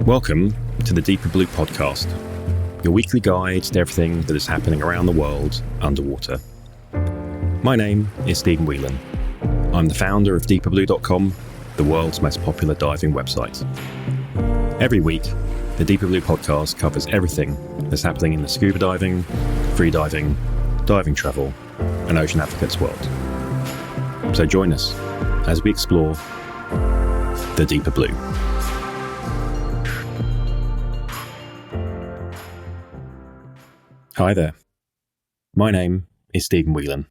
Welcome to the DeeperBlue Podcast, your weekly guide to everything that is happening around the world underwater. My name is Stephan Whelan. I'm the founder of DeeperBlue.com, the world's most popular diving website. Every week, the DeeperBlue Podcast covers everything that's happening in the scuba diving, freediving, diving travel, and ocean advocates world. So join us as we explore the Deeper Blue. Hi there. My name is Stephan Whelan.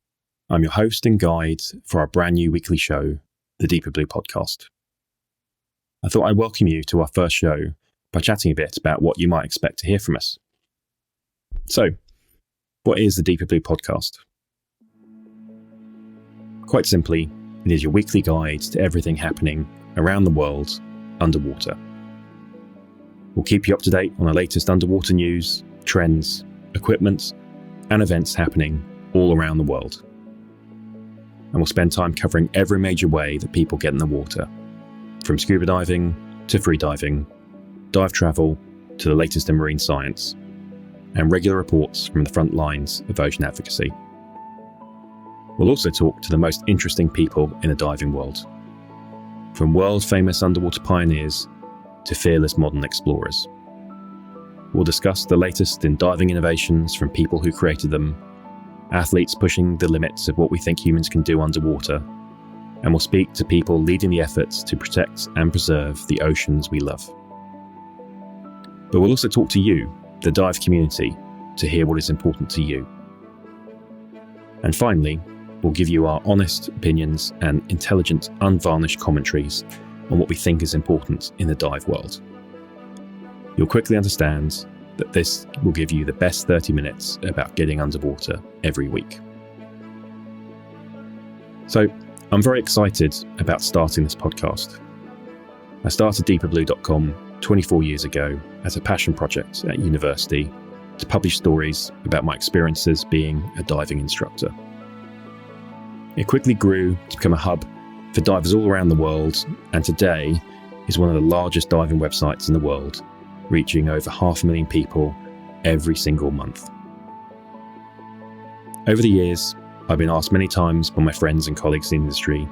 I'm your host and guide for our brand new weekly show, the DeeperBlue Podcast. I thought I'd welcome you to our first show by chatting a bit about what you might expect to hear from us. So, what is the DeeperBlue Podcast? Quite simply, it is your weekly guide to everything happening around the world underwater. We'll keep you up to date on the latest underwater news, trends, equipment, and events happening all around the world. And we'll spend time covering every major way that people get in the water, from scuba diving to freediving, dive travel to the latest in marine science, and regular reports from the front lines of ocean advocacy. We'll also talk to the most interesting people in the diving world, from world-famous underwater pioneers to fearless modern explorers. We'll discuss the latest in diving innovations from people who created them, athletes pushing the limits of what we think humans can do underwater, and we'll speak to people leading the efforts to protect and preserve the oceans we love. But we'll also talk to you, the dive community, to hear what is important to you. And finally, we'll give you our honest opinions and intelligent, unvarnished commentaries on what we think is important in the dive world. You'll quickly understand that this will give you the best 30 minutes about getting underwater every week. So, I'm very excited about starting this podcast. I started DeeperBlue.com 24 years ago as a passion project at university to publish stories about my experiences being a diving instructor. It quickly grew to become a hub for divers all around the world, and today is one of the largest diving websites in the world, reaching over 500,000 people every single month. Over the years, I've been asked many times by my friends and colleagues in the industry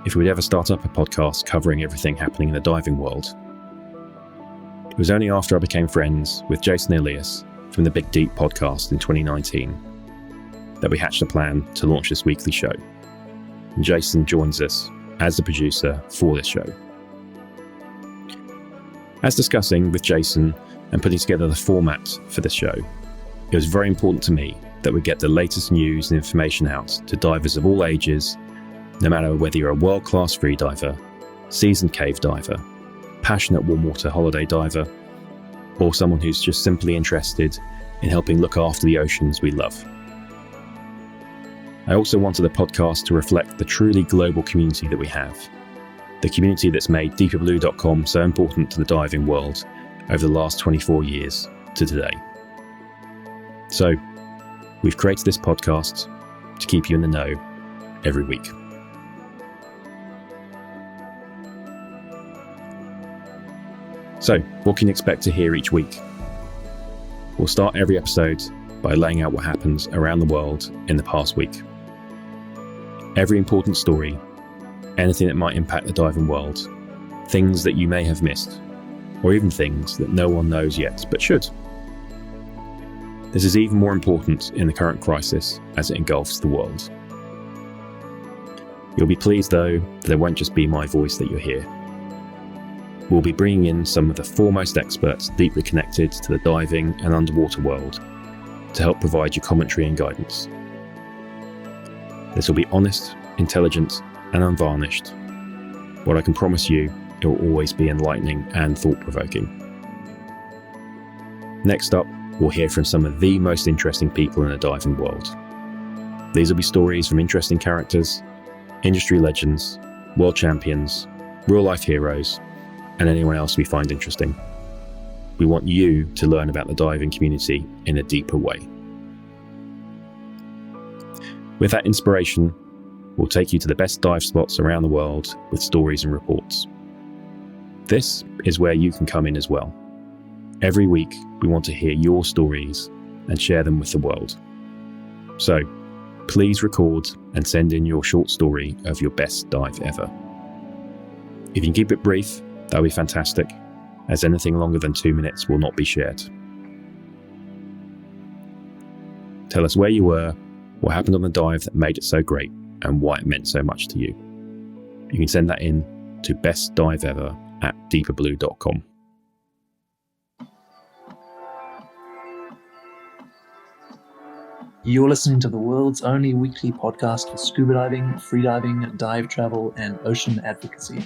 if we'd ever start up a podcast covering everything happening in the diving world. It was only after I became friends with Jason Elias from the Big Deep podcast in 2019 that we hatched a plan to launch this weekly show. And Jason joins us as the producer for this show. As discussing with Jason and putting together the format for this show, it was very important to me that we get the latest news and information out to divers of all ages, no matter whether you're a world-class freediver, seasoned cave diver, passionate warm water holiday diver, or someone who's just simply interested in helping look after the oceans we love. I also wanted the podcast to reflect the truly global community that we have, the community that's made DeeperBlue.com so important to the diving world over the last 24 years to today. So, we've created this podcast to keep you in the know every week. So, what can you expect to hear each week? We'll start every episode by laying out what happened around the world in the past week. Every important story, anything that might impact the diving world, things that you may have missed, or even things that no one knows yet but should. This is even more important in the current crisis as it engulfs the world. You'll be pleased, though, that it won't just be my voice that you'll hear. We'll be bringing in some of the foremost experts deeply connected to the diving and underwater world to help provide you commentary and guidance. This will be honest, intelligent, and unvarnished. What I can promise you, it will always be enlightening and thought-provoking. Next up, we'll hear from some of the most interesting people in the diving world. These will be stories from interesting characters, industry legends, world champions, real-life heroes, and anyone else we find interesting. We want you to learn about the diving community in a deeper way. With that inspiration, we'll take you to the best dive spots around the world with stories and reports. This is where you can come in as well. Every week, we want to hear your stories and share them with the world. So, please record and send in your short story of your best dive ever. If you can keep it brief, that'll be fantastic, as anything longer than 2 minutes will not be shared. Tell us where you were, what happened on the dive that made it so great, and why it meant so much to you. You can send that in to bestdiveever@DeeperBlue.com. You're listening to the world's only weekly podcast for scuba diving, freediving, dive travel, and ocean advocacy.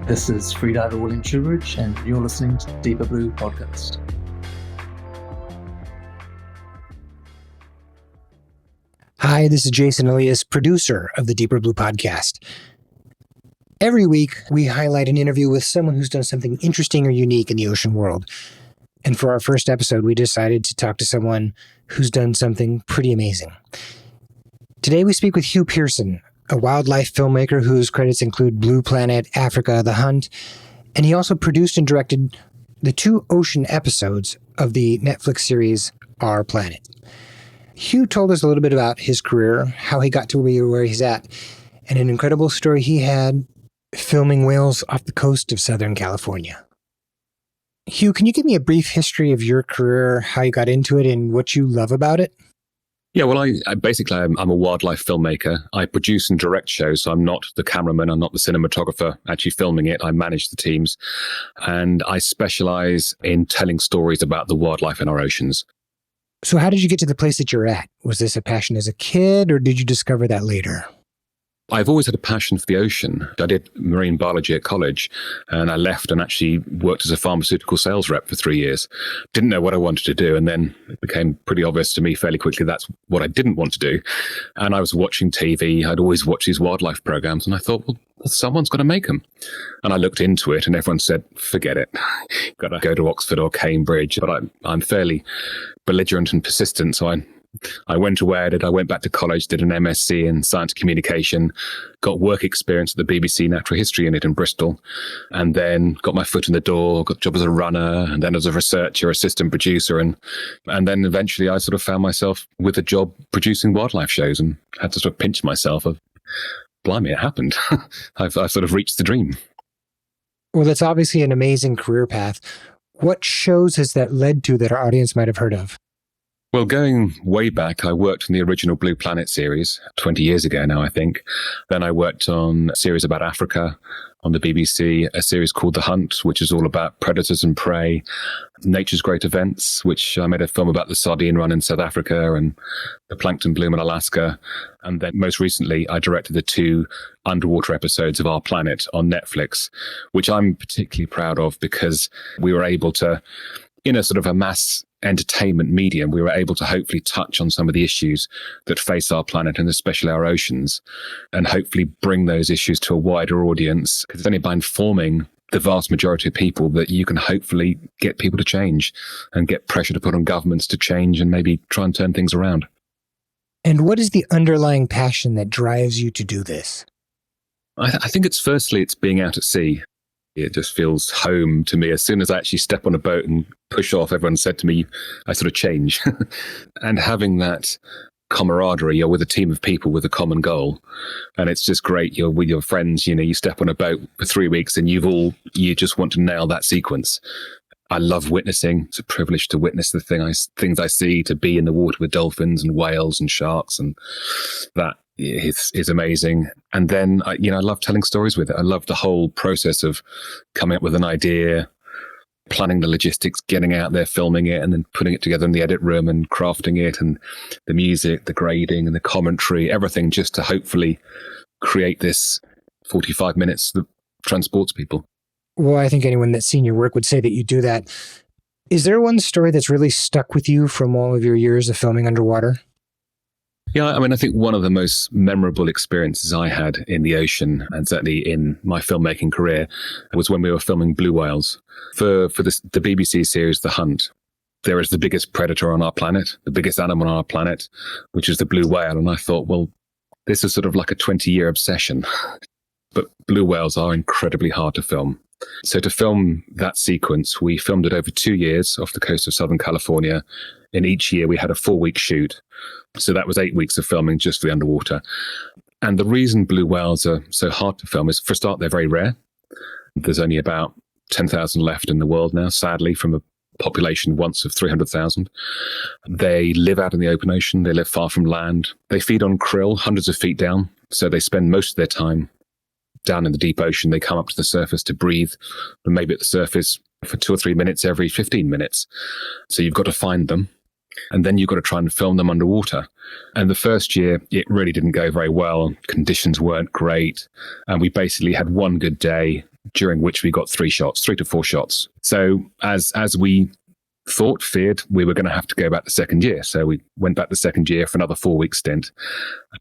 This is freediver William Shoebridge, and you're listening to the DeeperBlue Podcast. Hi, this is Jason Elias, producer of the DeeperBlue Podcast. Every week, we highlight an interview with someone who's done something interesting or unique in the ocean world. And for our first episode, we decided to talk to someone who's done something pretty amazing. Today, we speak with Hugh Pearson, a wildlife filmmaker whose credits include Blue Planet, Africa, The Hunt, and he also produced and directed the 2 ocean episodes of the Netflix series Our Planet. Hugh told us a little bit about his career, how he got to where he's at, and an incredible story he had filming whales off the coast of Southern California. Hugh, can you give me a brief history of your career, how you got into it, and what you love about it? Yeah, well, I'm a wildlife filmmaker. I produce and direct shows, so I'm not the cameraman, I'm not the cinematographer actually filming it. I manage the teams, and I specialize in telling stories about the wildlife in our oceans. So how did you get to the place that you're at? Was this a passion as a kid, or did you discover that later? I've always had a passion for the ocean. I did marine biology at college, and I left and actually worked as a pharmaceutical sales rep for 3 years. Didn't know what I wanted to do, and then it became pretty obvious to me fairly quickly that's what I didn't want to do. And I was watching TV. I'd always watch these wildlife programs, and I thought, well, someone's got to make them. And I looked into it, and everyone said, forget it. You've got to go to Oxford or Cambridge. But I'm fairly belligerent and persistent, so I went away. I went back to college, did an MSc in science communication, got work experience at the BBC Natural History Unit in Bristol, and then got my foot in the door, got a job as a runner, and then as a researcher, assistant producer, and then eventually I sort of found myself with a job producing wildlife shows and had to sort of pinch myself of, blimey, it happened. I've sort of reached the dream. Well, that's obviously an amazing career path. What shows has that led to that our audience might have heard of? Well, going way back, I worked on the original Blue Planet series 20 years ago now, I think. Then I worked on a series about Africa on the BBC, a series called The Hunt, which is all about predators and prey, Nature's Great Events, which I made a film about the sardine run in South Africa and the plankton bloom in Alaska. And then most recently, I directed the 2 underwater episodes of Our Planet on Netflix, which I'm particularly proud of because we were able to, in a sort of a mass entertainment medium, we were able to hopefully touch on some of the issues that face our planet and especially our oceans, and hopefully bring those issues to a wider audience. Because it's only by informing the vast majority of people that you can hopefully get people to change and get pressure to put on governments to change and maybe try and turn things around. And what is the underlying passion that drives you to do this? I think it's being out at sea. It just feels home to me. As soon as I actually step on a boat and push off, everyone said to me, I sort of change. And having that camaraderie, you're with a team of people with a common goal. And it's just great. You're with your friends, you step on a boat for 3 weeks and you just want to nail that sequence. I love witnessing. It's a privilege to witness the things I see, to be in the water with dolphins and whales and sharks, and that is amazing. And then I love telling stories with it. I love the whole process of coming up with an idea, planning the logistics, getting out there, filming it, and then putting it together in the edit room and crafting it, and the music, the grading and the commentary, everything just to hopefully create this 45 minutes that transports people. Well, I think anyone that's seen your work would say that you do that. Is there one story that's really stuck with you from all of your years of filming underwater? Yeah, I mean, I think one of the most memorable experiences I had in the ocean, and certainly in my filmmaking career, was when we were filming blue whales for the BBC series The Hunt. There is the biggest predator on our planet, the biggest animal on our planet, which is the blue whale. And I thought, well, this is sort of like a 20-year obsession. But blue whales are incredibly hard to film. So to film that sequence, we filmed it over 2 years off the coast of Southern California. In each year, we had a 4-week shoot. So that was 8 weeks of filming just for the underwater. And the reason blue whales are so hard to film is, for a start, they're very rare. There's only about 10,000 left in the world now, sadly, from a population once of 300,000. They live out in the open ocean. They live far from land. They feed on krill hundreds of feet down. So they spend most of their time down in the deep ocean. They come up to the surface to breathe, and maybe at the surface for 2 or 3 minutes every 15 minutes. So you've got to find them. And then you've got to try and film them underwater. And the first year, it really didn't go very well. Conditions weren't great. And we basically had one good day during which we got 3 to 4 shots. So as we feared, we were going to have to go back the second year. So we went back the second year for another 4-week stint.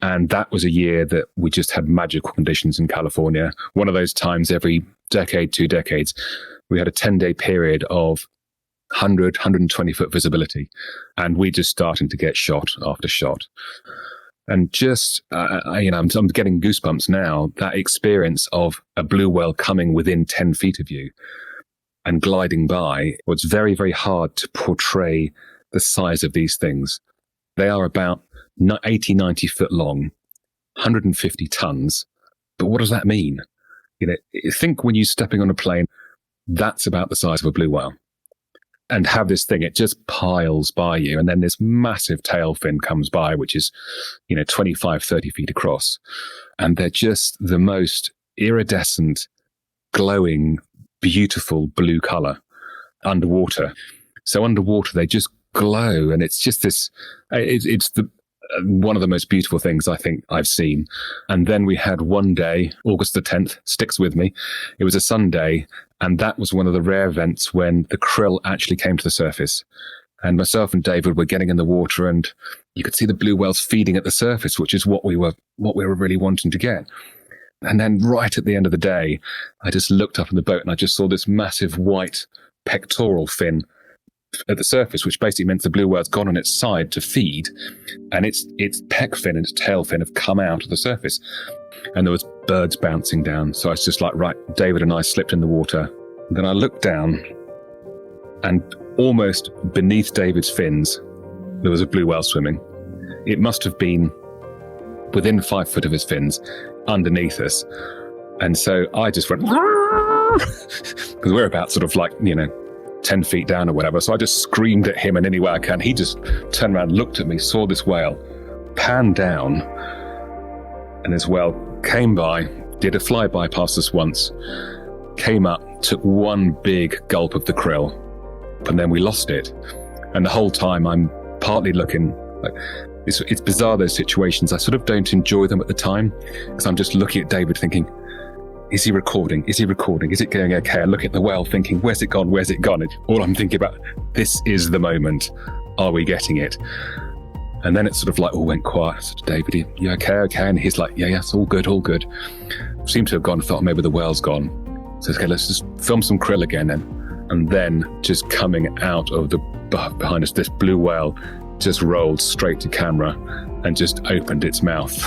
And that was a year that we just had magical conditions in California. One of those times every decade, 2 decades, we had a 10-day period of 100, 120-foot visibility. And we just starting to get shot after shot. And just, I'm getting goosebumps now, that experience of a blue whale coming within 10 feet of you and gliding by, was very, very hard to portray the size of these things. They are about 80, 90 foot long, 150 tons. But what does that mean? Think when you're stepping on a plane, that's about the size of a blue whale. And have this thing, it just piles by you. And then this massive tail fin comes by, which is, 25, 30 feet across. And they're just the most iridescent, glowing, beautiful blue color underwater. So underwater, they just glow. And it's just this, it's one of the most beautiful things I think I've seen. And then we had one day, August the 10th, sticks with me. It was a Sunday. And that was one of the rare events when the krill actually came to the surface. And myself and David were getting in the water, and you could see the blue whales feeding at the surface, which is what we were really wanting to get. And then right at the end of the day, I just looked up in the boat and I just saw this massive white pectoral fin at the surface, which basically meant the blue whale's gone on its side to feed, and its pec fin and its tail fin have come out of the surface. And there was birds bouncing down. So I was just like, right, David and I slipped in the water. Then I looked down, and almost beneath David's fins, there was a blue whale swimming. It must have been within 5 foot of his fins underneath us. And so I just went, because we're about sort of like, 10 feet down or whatever. So I just screamed at him in any way I can. He just turned around, looked at me, saw this whale, panned down, and this whale came by, did a flyby past us once, came up, took one big gulp of the krill, and then we lost it. And the whole time I'm partly looking, like, it's bizarre, those situations. I sort of don't enjoy them at the time, because I'm just looking at David thinking, is he recording? Is he recording? Is it going okay? I look at the whale thinking, where's it gone? Where's it gone? And all I'm thinking about, this is the moment. Are we getting it? And then it sort of like all went quiet. I said to David, you okay? And he's like, yeah, it's all good, all good. Seemed to have gone, thought maybe the whale's gone. So okay, let's just film some krill again then. And then just coming out of behind us, this blue whale just rolled straight to camera and just opened its mouth.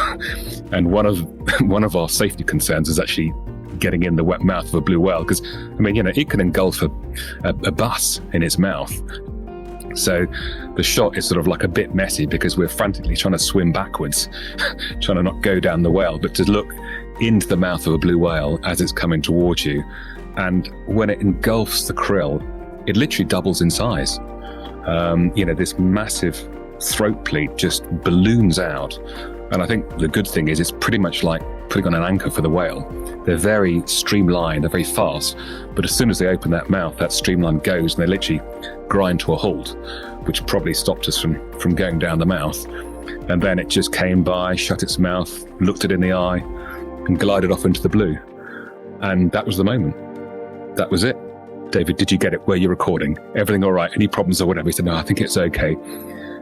And one of our safety concerns is actually getting in the wet mouth of a blue whale, because it can engulf a bus in its mouth. So the shot is sort of like a bit messy because we're frantically trying to swim backwards, trying to not go down the whale, but to look into the mouth of a blue whale as it's coming towards you. And when it engulfs the krill, it literally doubles in size. This massive throat pleat just balloons out. And I think the good thing is it's pretty much like putting on an anchor for the whale. They're very streamlined, they're very fast, but as soon as they open that mouth, that streamline goes and they literally grind to a halt, which probably stopped us from going down the mouth. And then it just came by, shut its mouth, looked it in the eye, and glided off into the blue. And that was the moment. That was it. David, did you get it? Were you recording? Everything all right? Any problems or whatever? He said, no, I think it's okay.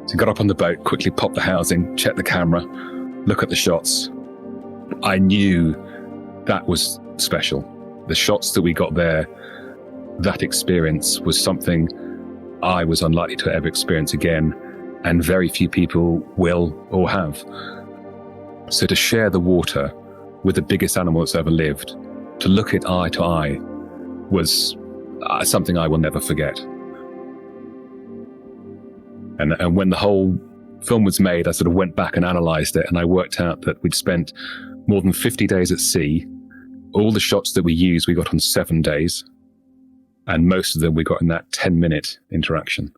So got up on the boat, quickly popped the housing, checked the camera, look at the shots. I knew that was special. The shots that we got there, that experience was something I was unlikely to ever experience again, and very few people will or have. So to share the water with the biggest animal that's ever lived, to look it eye to eye, was something I will never forget. And when the whole film was made, I sort of went back and analysed it, and I worked out that we'd spent more than 50 days at sea. All the shots that we used, we got on 7 days, and most of them we got in that 10-minute interaction.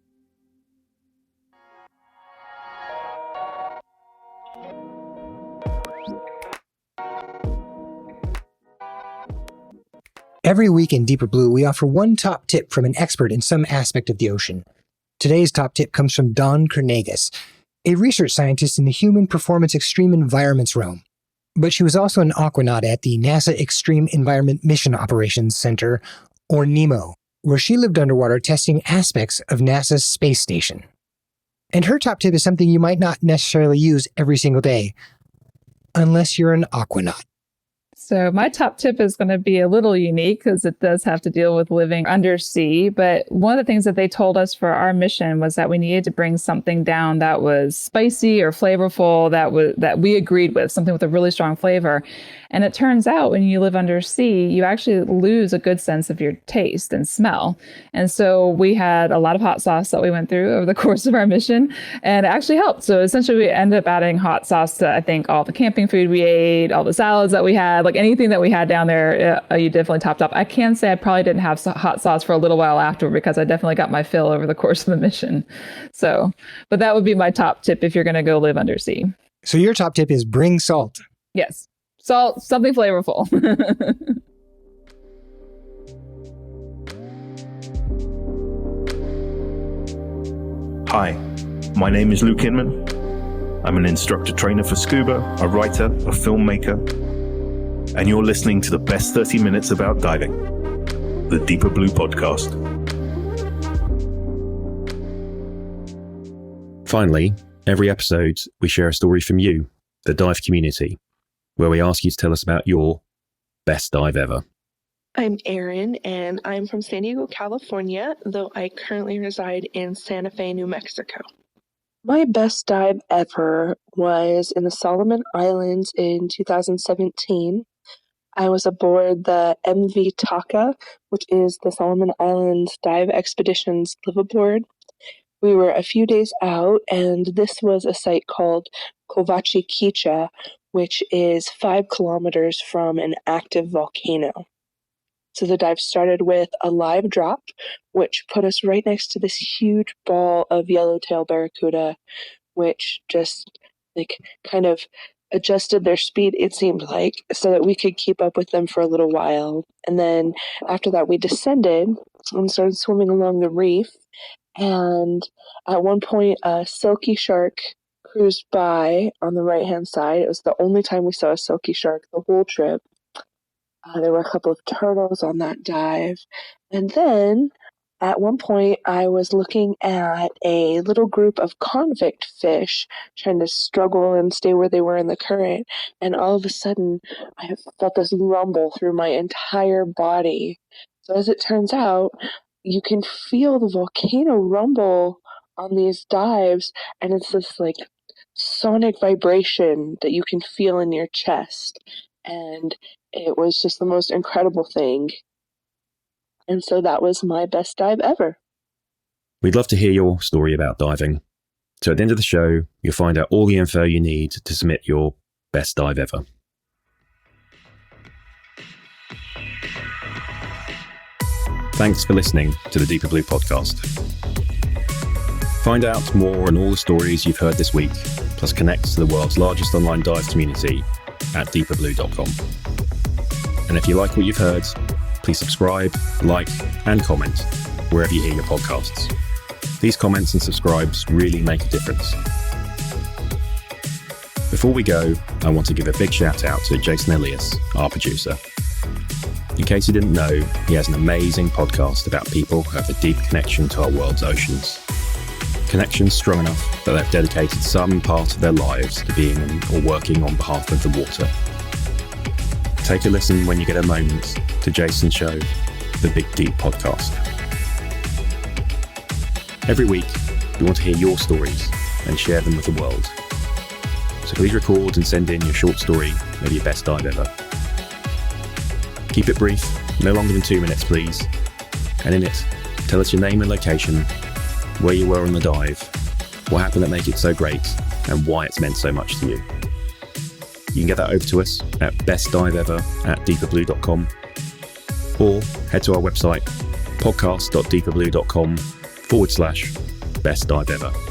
Every week in Deeper Blue, we offer one top tip from an expert in some aspect of the ocean. Today's top tip comes from Dawn Kernagis, a research scientist in the Human Performance Extreme Environments realm. But she was also an aquanaut at the NASA Extreme Environment Mission Operations Center, or NEEMO, where she lived underwater testing aspects of NASA's space station. And her top tip is something you might not necessarily use every single day, unless you're an aquanaut. So my top tip is going to be a little unique because it does have to deal with living undersea. But one of the things that they told us for our mission was that we needed to bring something down that was spicy or flavorful, that we agreed with, something with a really strong flavor. And it turns out when you live undersea, you actually lose a good sense of your taste and smell. And so we had a lot of hot sauce that we went through over the course of our mission, and it actually helped. So essentially we ended up adding hot sauce to, I think, all the camping food we ate, all the salads that we had, like anything that we had down there, you definitely topped up. I can say I probably didn't have hot sauce for a little while after because I definitely got my fill over the course of the mission. So, but that would be my top tip if you're going to go live undersea. So your top tip is bring salt. Yes. Salt, something flavorful. Hi, my name is Luke Inman. I'm an instructor trainer for scuba, a writer, a filmmaker, and you're listening to the best 30 minutes about diving, the DeeperBlue Podcast. Finally, every episode, we share a story from you, the dive community, where we ask you to tell us about your best dive ever. I'm Erin, and I'm from San Diego, California, though I currently reside in Santa Fe, New Mexico. My best dive ever was in the Solomon Islands in 2017. I was aboard the MV Taka, which is the Solomon Islands Dive Expeditions liveaboard. We were a few days out, and this was a site called Kovaci Kicha, which is 5 kilometers from an active volcano. So the dive started with a live drop, which put us right next to this huge ball of yellowtail barracuda, which just kind of adjusted their speed, it seemed like, so that we could keep up with them for a little while. And then after that, we descended and started swimming along the reef. And at one point, a silky shark cruised by on the right-hand side. It was the only time we saw a silky shark the whole trip. There were a couple of turtles on that dive. And then at one point, I was looking at a little group of convict fish trying to struggle and stay where they were in the current. And all of a sudden, I felt this rumble through my entire body. So as it turns out, you can feel the volcano rumble on these dives, and it's this sonic vibration that you can feel in your chest. And it was just the most incredible thing. And so that was my best dive ever. We'd love to hear your story about diving. So at the end of the show, you'll find out all the info you need to submit your best dive ever. Thanks for listening to the DeeperBlue Podcast. Find out more on all the stories you've heard this week, plus connect to the world's largest online dive community at DeeperBlue.com. And if you like what you've heard, please subscribe, like, and comment wherever you hear your podcasts. These comments and subscribes really make a difference. Before we go, I want to give a big shout out to Jason Elias, our producer. In case you didn't know, he has an amazing podcast about people who have a deep connection to our world's oceans. Connections strong enough that they've dedicated some part of their lives to being in or working on behalf of the water. Take a listen when you get a moment to Jason's show, the Big Deep Podcast. Every week, we want to hear your stories and share them with the world. So please record and send in your short story of your best dive ever. Keep it brief, no longer than 2 minutes, please. And in it, tell us your name and location, where you were on the dive, what happened that made it so great, and why it's meant so much to you. You can get that over to us at bestdiveever@DeeperBlue.com or head to our website podcast.DeeperBlue.com/bestdiveever.